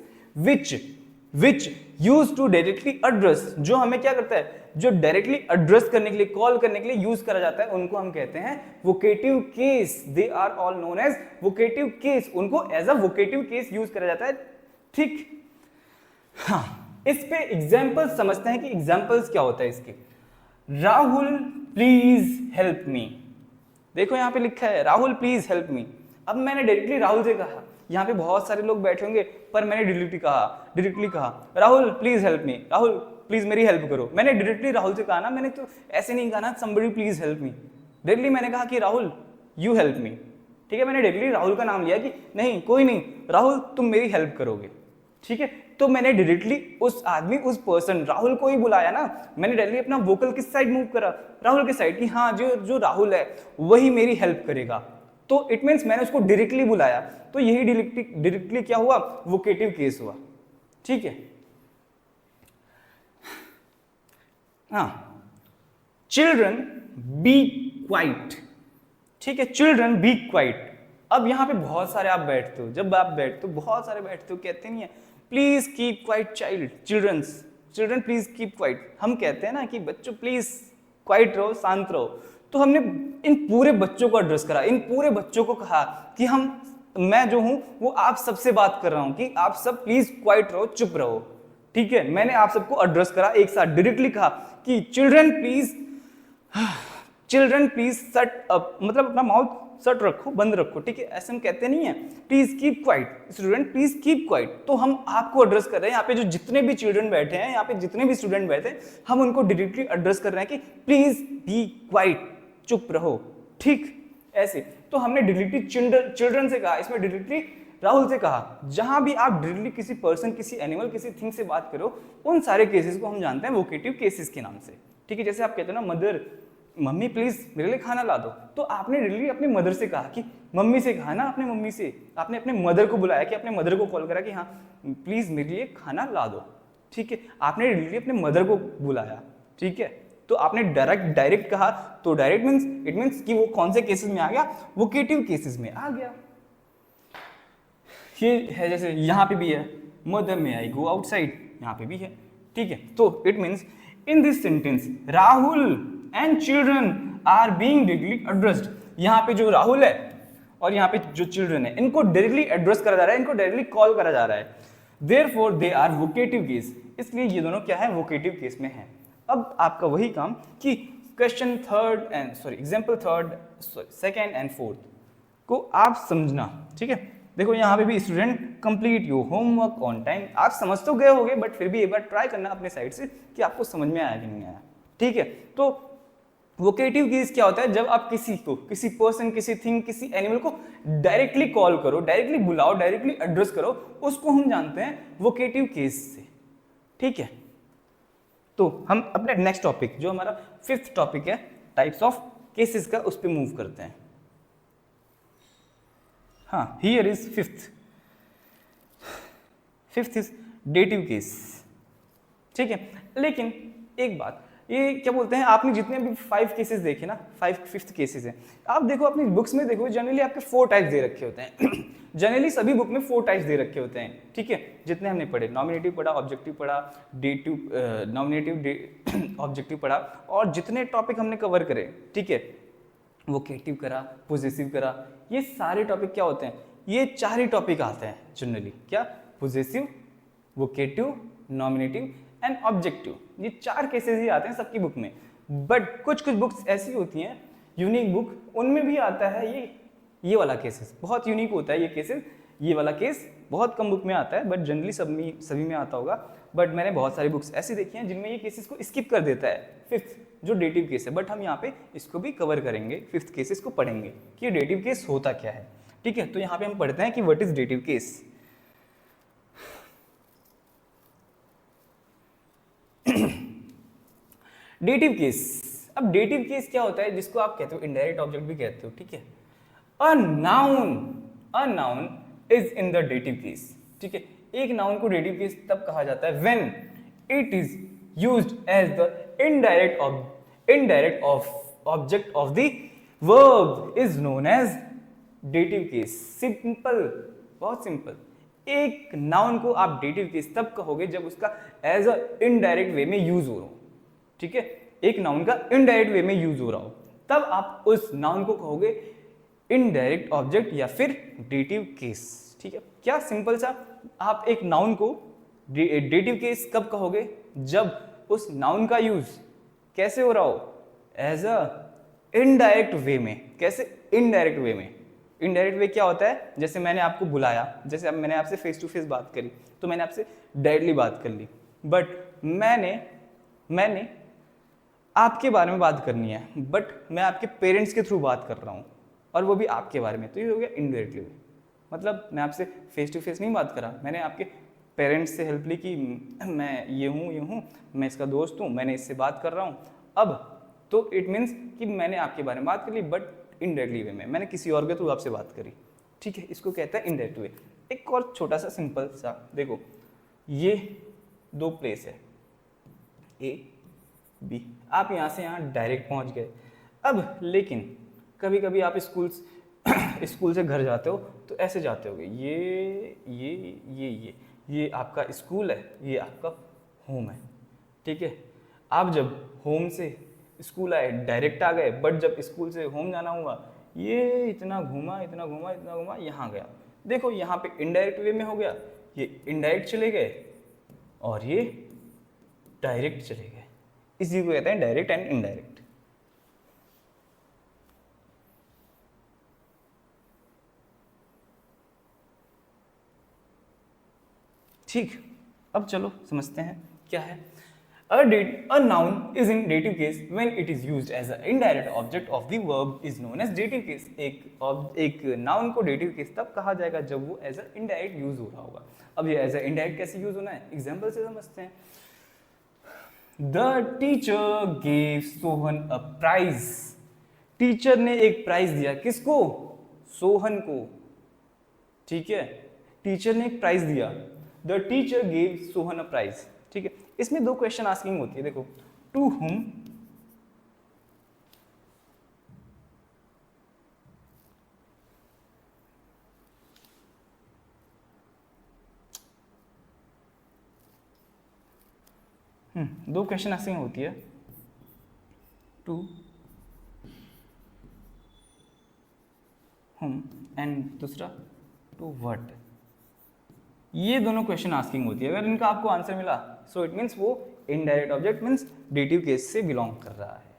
which use to directly address, जो हमें क्या करता है, जो डायरेक्टली एड्रेस करने के लिए, कॉल करने के लिए यूज करा जाता है, उनको हम कहते हैं vocative case. They are all known as vocative case, उनको as a vocative case use करा जाता है, ठीक। हाँ, इस पे एग्जाम्पल समझते हैं कि एग्जाम्पल्स क्या होता है इसके। राहुल प्लीज हेल्प मी, देखो यहाँ पे लिखा है राहुल प्लीज हेल्प मी। अब मैंने डायरेक्टली राहुल से कहा, यहाँ पे बहुत सारे लोग बैठे होंगे, पर मैंने डायरेक्टली कहा Rahul please help me, Rahul please मेरी हेल्प करो। मैंने डायरेक्टली राहुल से कहा ना, मैंने तो ऐसे नहीं कहा ना somebody please help me, directly मैंने कहा कि राहुल यू हेल्प मी, ठीक है। मैंने डायरेक्टली राहुल का नाम लिया कि नहीं कोई नहीं राहुल तुम मेरी हेल्प करोगे, ठीक है। तो मैंने डायरेक्टली उस आदमी, उस पर्सन राहुल को ही बुलाया ना, मैंने डायरेक्टली अपना वोकल किस साइड मूव करा, राहुल के साइड, कि हाँ जो राहुल है वही मेरी हेल्प करेगा। तो इट मीन्स मैंने उसको डायरेक्टली बुलाया, तो यही डायरेक्टली क्या हुआ, वोकेटिव केस हुआ, ठीक है। हाँ, चिल्ड्रन बी क्वाइट, ठीक है, चिल्ड्रन बी क्वाइट। अब यहाँ पे बहुत सारे आप बैठते हो, जब आप बैठते हो बहुत सारे बैठते हो, कहते नहीं है please keep quiet child, children please keep quiet. हम कहते हैं ना कि बच्चों प्लीज क्वाइट रहो, शांत रहो। तो हमने इन पूरे बच्चों को एड्रेस करा, इन पूरे बच्चों को कहा कि मैं जो हूं वो आप सबसे बात कर रहा हूं कि आप सब प्लीज क्वाइट रहो, चुप रहो, ठीक है। मैंने आप सबको एड्रेस करा, एक साथ डायरेक्टली कहा कि चिल्ड्रन प्लीज शट अप, मतलब अपना माउथ शट रखो, बंद रखो, ठीक है। ऐसे हम कहते नहीं है, please keep quiet, student please keep quiet. तो हम आपको एड्रेस कर रहे हैं, यहाँ पे जो जितने भी चिल्ड्रन बैठे हैं, यहाँ पे जितने भी स्टूडेंट बैठे हैं, हम उनको डायरेक्टली एड्रेस कर रहे हैं कि प्लीज बी क्वाइट, चुप रहो, ठीक। ऐसे तो हमने डायरेक्टली चिल्ड्रन से कहा, इसमें डायरेक्टली राहुल से कहा। जहां भी आप डायरेक्टली किसी पर्सन, किसी एनिमल, किसी थिंग से बात करो, उन सारे केसेस को हम जानते हैं वोकेटिव केसेस के नाम से, ठीक है। जैसे आप कहते हो ना मदर, मम्मी प्लीज मेरे लिए खाना ला दो, तो आपने डायरेक्टली अपनी मदर से कहा कि मम्मी से कहा ना, अपने मम्मी से, आपने अपने मदर को बुलाया कि अपने मदर को कॉल करा कि हाँ प्लीज मेरे लिए खाना ला दो, ठीक है। आपने डायरेक्टली अपने मदर को बुलाया, ठीक है। तो आपने डायरेक्ट कहा, तो डायरेक्ट मींस इट मींस कि वो कौन से केसेस में आ गया, वोकेटिव केसेस में आ गया। ये है, जैसे यहाँ पे भी है मदर में आई गो आउटसाइड, यहाँ पे भी है, ठीक है। तो it means in this sentence Rahul and children are being directly addressed. यहाँ पे जो राहुल है और यहाँ पे जो चिल्ड्रन है, इनको डायरेक्टली एड्रेस करा जा रहा है, इनको डायरेक्टली कॉल करा जा रहा है, therefore they are vocative case, इसलिए ये दोनों क्या है, वोकेटिव केस में है। अब आपका वही काम कि question example third, second and fourth को आप समझना, ठीक है। देखो यहाँ पे भी student complete your homework on time, आप समझ तो गए होंगे, बट फिर भी एक बार ट्राई करना अपने साइड से कि आपको समझ में आया कि नहीं आया, ठीक है। तो वोकेटिव केस क्या होता है, जब आप किसी को, किसी पर्सन, किसी थिंग, किसी एनिमल को डायरेक्टली कॉल करो, डायरेक्टली बुलाओ, डायरेक्टली एड्रेस करो, उसको हम जानते हैं वोकेटिव केस से, ठीक है। तो हम अपने नेक्स्ट टॉपिक, जो हमारा 5th टॉपिक है टाइप्स ऑफ केसेस का, उस पर मूव करते हैं। हाँ, here is 5th is dative case, ठीक है। लेकिन एक बात, ये क्या बोलते हैं, आपने जितने भी 5 केसेस देखे ना, 5th केसेस हैं, आप देखो अपनी बुक्स में देखो, जनरली आपके 4 टाइप्स दे रखे होते हैं। जनरली सभी बुक में 4 टाइप्स दे रखे होते हैं, ठीक है, जितने हमने पढ़े, नॉमिनेटिव पढ़ा, ऑब्जेक्टिव पढ़ा, डेटिव नॉमिनेटिव ऑब्जेक्टिव पढ़ा, और जितने टॉपिक हमने कवर करे, ठीक है, वोकेटिव करा, पोजेसिव करा, ये सारे टॉपिक क्या होते हैं, ये 4 ही टॉपिक आते हैं जनरली, क्या, possessive, vocative, nominative and objective, ये 4 केसेस ही आते हैं सबकी बुक में। बट कुछ कुछ बुक्स ऐसी होती हैं यूनिक बुक, उनमें भी आता है ये वाला केसेस, बहुत यूनिक होता है ये केसेस, ये वाला केस बहुत कम बुक में आता है, बट जनरली सभी में आता होगा। बट मैंने बहुत सारी बुक्स ऐसी देखी हैं जिनमें ये केसेस को स्किप कर देता है, 5th जो डेटिव केस है, बट हम यहाँ पे इसको भी कवर करेंगे, 5th केसेस को पढ़ेंगे कि ये डेटिव केस होता क्या है, ठीक है। तो यहाँ पे हम पढ़ते हैं कि what is dative case. Dative case, अब डेटिव केस क्या होता है, जिसको आप कहते हो इनडायरेक्ट ऑब्जेक्ट भी कहते हो, ठीक है। अ noun is in the dative case, ठीक है। एक नाउन को डेटिव केस तब कहा जाता है when it is used as the indirect object of the verb is known as dative case. Simple, बहुत सिंपल। एक नाउन को आप डेटिव केस तब कहोगे जब उसका एज अ इनडायरेक्ट वे में यूज हो रहा हो, ठीक है, एक नाउन का इनडायरेक्ट वे में यूज हो रहा हो, तब आप उस नाउन को कहोगे इनडायरेक्ट ऑब्जेक्ट या फिर डेटिव केस, ठीक है। क्या सिंपल सा, आप एक नाउन को डेटिव केस कब कहोगे, जब उस नाउन का यूज कैसे हो रहा हो, एज अ इनडायरेक्ट वे में। कैसे, इनडायरेक्ट वे में। इनडायरेक्ट वे क्या होता है, जैसे मैंने आपको बुलाया, जैसे अब मैंने आपसे फेस टू फेस बात करी, तो मैंने आपसे डायरेक्टली बात कर ली, बट मैंने आपके बारे में बात करनी है, बट मैं आपके पेरेंट्स के थ्रू बात कर रहा हूँ, और वो भी आपके बारे में, तो ये हो गया इनडायरेक्टली वे। मतलब मैं आपसे फेस टू फेस नहीं बात करा, मैंने आपके पेरेंट्स से हेल्प ली कि मैं ये हूँ, मैं इसका दोस्त हूँ, मैंने इससे बात कर रहा हूँ, अब तो इट मीन्स कि मैंने आपके बारे में बात कर ली, बट इनडायरेक्टली वे में, मैंने किसी और के थ्रू आपसे बात करी, ठीक है, इसको कहता है इनडायरेक्ट वे। एक और छोटा सा सिंपल सा देखो, ये 2 प्लेस है, ए बी, आप यहाँ से यहाँ डायरेक्ट पहुँच गए। अब लेकिन कभी कभी आप स्कूल से घर जाते हो तो ऐसे जाते होगे, ये आपका स्कूल है, ये आपका होम है, ठीक है। आप जब होम से स्कूल आए डायरेक्ट आ गए, बट जब स्कूल से होम जाना हुआ, ये इतना घूमा, यहाँ गया। देखो यहाँ पे इनडायरेक्ट वे में हो गया, ये इनडायरेक्ट चले गए और ये डायरेक्ट चले गए। इसी को कहते हैं डायरेक्ट एंड इनडायरेक्ट। ठीक, अब चलो समझते हैं क्या है। A noun is in dative case when it is used as an indirect object of the verb is known as dative case। एक नाउन को dative case तब कहा जाएगा जब वो एज अ इनडायरेक्ट यूज हो रहा होगा। अब ये एज अ इनडायरेक्ट कैसे यूज होना है, एग्जाम्पल से समझते हैं। The teacher gave Sohan a prize। Teacher ने एक प्राइज दिया, किसको, सोहन को, ठीक है, टीचर ने एक प्राइज दिया। The teacher gave Sohan a prize, ठीक है। इसमें 2 क्वेश्चन आस्किंग होती है, देखो, टू whom, दो क्वेश्चन आस्किंग होती है, टू whom एंड दूसरा टू व्हाट। ये दोनों क्वेश्चन आस्किंग होती है। अगर इनका आपको आंसर मिला सो इट मीन्स वो indirect object means dative case से बिलोंग कर रहा है,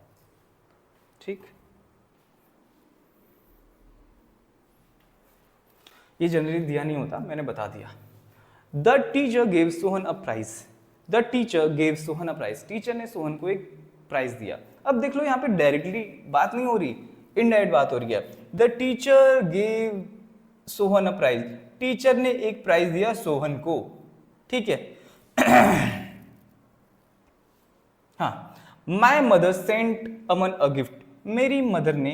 ठीक। ये जनरली दिया नहीं होता, मैंने बता दिया। The teacher gave Sohan a prize. The teacher gave Sohan a prize. Teacher ने सोहन को एक प्राइज दिया। अब देख लो यहाँ पे डायरेक्टली बात नहीं हो रही, इनडायरेक्ट बात हो रही है। The teacher gave Sohan a prize. Teacher ने एक प्राइज दिया सोहन को, ठीक है। हाँ, my mother sent Aman a gift. मेरी मदर ने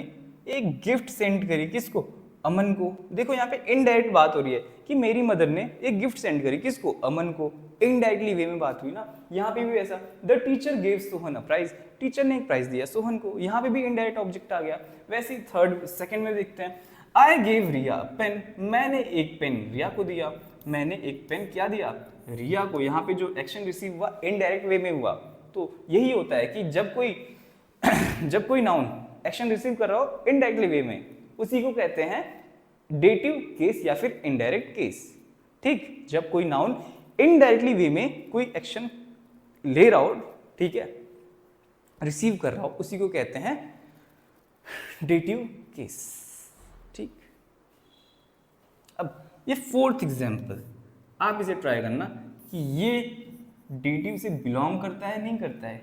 एक गिफ्ट सेंड करी, किसको, अमन को। देखो यहाँ पे इनडायरेक्ट बात हो रही है कि मेरी मदर ने एक गिफ्ट सेंड करी, किसको, अमन को। इनडायरेक्टली वे में बात हुई ना। यहाँ पे भी ऐसा, the teacher gave Sohan a prize. Teacher ने एक प्राइज दिया सोहन को, यहाँ पे भी इनडायरेक्ट ऑब्जेक्ट आ गया। वैसे ही सेकंड में देखते हैं, आई गेव रिया पेन, मैंने एक पेन रिया को दिया, मैंने एक पेन क्या दिया रिया को। यहाँ पे जो एक्शन रिसीव हुआ इनडायरेक्ट वे में हुआ। तो यही होता है कि जब कोई जब कोई नाउन एक्शन रिसीव कर रहा हो इनडायरेक्टली वे में, उसी को कहते हैं डेटिव केस या फिर इनडायरेक्ट केस। ठीक, जब कोई नाउन इनडायरेक्टली वे में कोई एक्शन ले रहा हो, ठीक है, रिसीव कर रहा हो, उसी को कहते हैं डेटिव केस। ठीक, अब ये फोर्थ एग्जांपल, आप इसे ट्राई करना कि ये डेटिव से बिलोंग करता है नहीं करता है।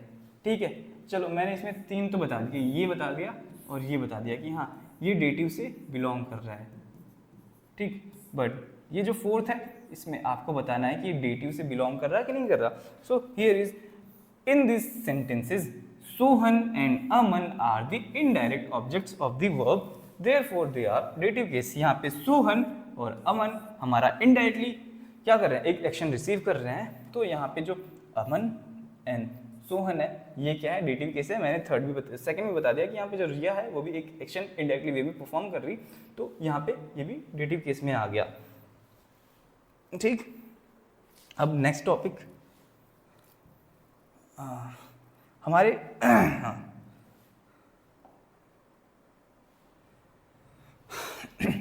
ठीक है, चलो मैंने इसमें 3 तो बता दिए, ये बता दिया और ये बता दिया कि हाँ ये डेटिव से बिलोंग कर रहा है। ठीक, बट ये जो फोर्थ है इसमें आपको बताना है कि डेटिव से बिलोंग कर रहा है कि नहीं कर रहा। So here is in this sentences Sohan and Aman are the indirect objects of the verb, therefore they are dative case. यहाँ पे सोहन और अमन हमारा इनडायरेक्टली क्या कर रहे हैं, एक एक्शन रिसीव कर रहे हैं। तो यहाँ पे जो अमन एंड सोहन है ये क्या है, डेटिव केस है। मैंने सेकंड में बता दिया कि यहाँ पे जो रिया है वो भी एक एक्शन इनडायरेक्टली वे में परफॉर्म कर रही, तो यहाँ पे ये भी डेटिव केस में आ गया। ठीक, अब नेक्स्ट टॉपिक हमारे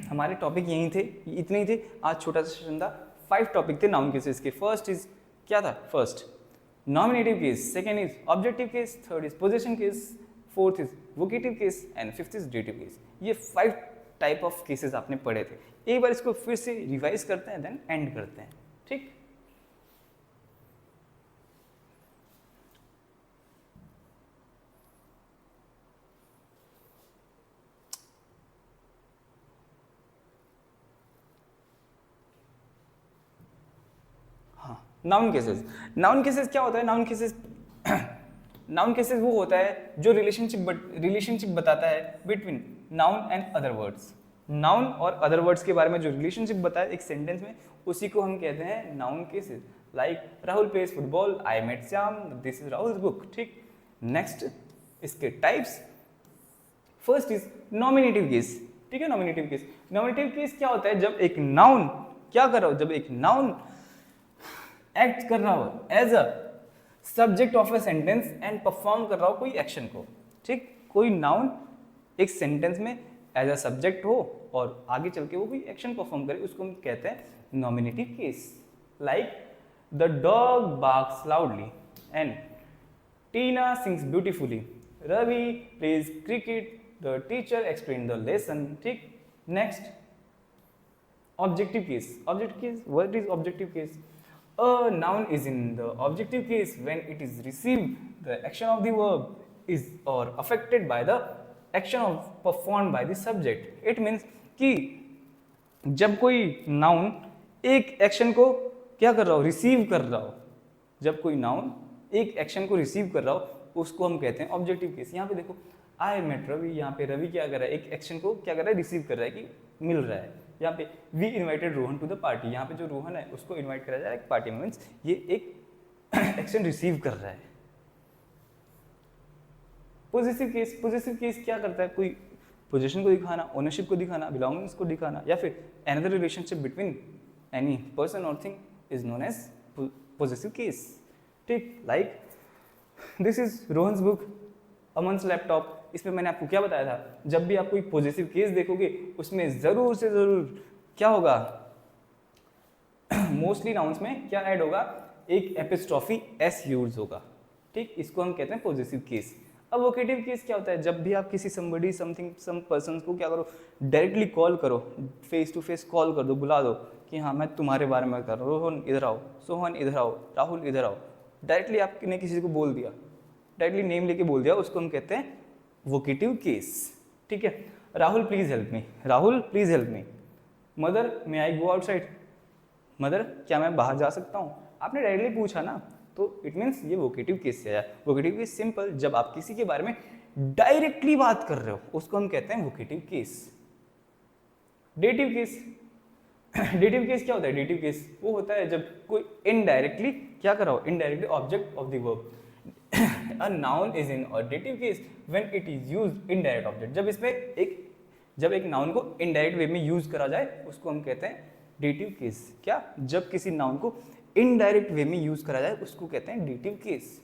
हमारे टॉपिक यही थे, इतने ही थे आज, छोटा सा सेशन था। 5 टॉपिक थे नाउन केसेस के। फर्स्ट इज क्या था, first nominative case, second is objective case, third is position case, fourth is vocative case and fifth is dative case. ये 5 टाइप ऑफ केसेस आपने पढ़े थे। एक बार इसको फिर से रिवाइज करते हैं, देन एंड करते हैं। ठीक, नाउन केसेस। नाउन केसेस क्या होता है, नाउन केसेस नाउन केसेस वो होता है जो रिलेशनशिप बताता है between noun and other words. Noun और अदर वर्ड्स के बारे में जो रिलेशनशिप बताए एक सेंटेंस में, उसी को हम कहते हैं noun cases. Like Rahul plays football, I met Shyam, this is Rahul's book. ठीक, नेक्स्ट इसके types, first is nominative case. ठीक है, नॉमिनेटिव केस, नॉमिनेटिव केस क्या होता है, जब एक नाउन क्या कर रहा हो, जब एक नाउन एक्ट कर रहा हो as a subject of a sentence and perform कर रहा हो कोई एक्शन को। ठीक, कोई नाउन एक सेंटेंस में एज अ सब्जेक्ट हो और आगे चल के वो कोई एक्शन परफॉर्म करे, उसको हम कहते हैं nominative case. Like the dog barks loudly and Tina sings beautifully, Ravi plays cricket, the teacher explain the lesson. ठीक, next objective case. Objective case, what is objective case? A noun is in the objective case when it is received the action of the verb is or affected by the action of performed by the subject. It means कि जब कोई noun एक action को क्या कर रहा हो, receive कर रहा हो, जब कोई नाउन एक एक्शन को रिसीव कर रहा हो उसको हम कहते हैं ऑब्जेक्टिव केस। यहाँ पे देखो आई मेट रवि, यहाँ पे रवि क्या कर रहा है, एक एक्शन को क्या कर रहा है, रिसीव कर रहा है कि मिल रहा है। यहाँ पे we invited Rohan to the party, यहाँ पे जो रोहन है उसको इन्वाइट करा जा रहा है एक पार्टी में, मीन्स ये एक एक्शन रिसीव कर रहा है। पॉजिटिव केस, पॉजिटिव केस क्या करता है, कोई पोजीशन को दिखाना, ओनरशिप को दिखाना, बिलोंगिंग्स को दिखाना, या फिर another relationship between any person और thing is known as positive case. ठीक, like this is Rohan's book, Aman's laptop. इसमें मैंने आपको क्या बताया था, जब भी आप कोई पॉजिटिव केस देखोगे उसमें जरूर से जरूर क्या होगा, मोस्टली नाउन्स में क्या ऐड होगा, एक एपिस्ट्रॉफी एस यूज होगा। ठीक, इसको हम कहते हैं पॉजिटिव केस। अब वोकेटिव केस क्या होता है, जब भी आप किसी समबडी समथिंग सम पर्सन को क्या करो, डायरेक्टली कॉल करो, फेस टू फेस कॉल कर दो, बुला दो कि हाँ मैं तुम्हारे बारे में कर रहा हूँ, रोहन इधर आओ, सोहन इधर आओ, राहुल इधर आओ। डायरेक्टली आपने किसी को बोल दिया, डायरेक्टली नेम लेके बोल दिया, उसको हम कहते हैं वोकेटिव केस। ठीक है, Rahul please help me, Rahul please help me. Mother may I go outside, mother क्या मैं बाहर जा सकता हूँ, आपने डायरेक्टली पूछा ना, तो इट मीन्स ये वोकेटिव केस से आया। वोकेटिव केस सिंपल, जब आप किसी के बारे में डायरेक्टली बात कर रहे हो उसको हम कहते हैं vocative case. Dative case, dative case क्या होता है, डेटिव केस वो होता है जब कोई इनडायरेक्टली क्या कर रहा हो, indirectly object of the verb. A noun is in a dative case when it is used indirect object, जब इसमें एक जब एक नाउन को इनडायरेक्ट वे में यूज करा जाए उसको हम कहते हैं डेटिव केस। क्या? जब किसी नाउन को इनडायरेक्ट वे में यूज करा जाए उसको कहते हैं dative case.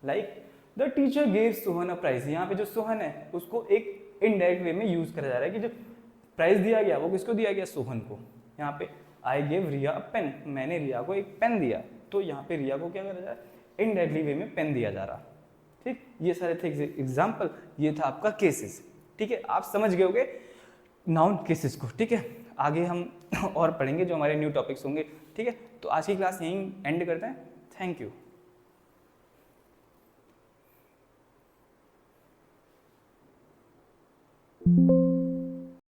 Like the teacher gave Sohan a prize, यहाँ पे जो सोहन है उसको एक इनडायरेक्ट वे में यूज करा जा रहा है कि जो प्राइज दिया गया वो किसको दिया गया? सोहन को। यहाँ पे I gave Riya a pen, मैंने रिया को एक पेन दिया, तो यहाँ पे रिया को क्या करा जा रहा है? इनडायरेक्टली वे में पेन दिया जा रहा। ठीक, ये सारे थे एग्जाम्पल, ये था आपका केसेस। ठीक है, आप समझ गए होगे नाउन केसेस को। ठीक है, आगे हम और पढ़ेंगे जो हमारे न्यू टॉपिक्स होंगे। ठीक है, तो आज की क्लास यहीं एंड करते हैं। Thank you.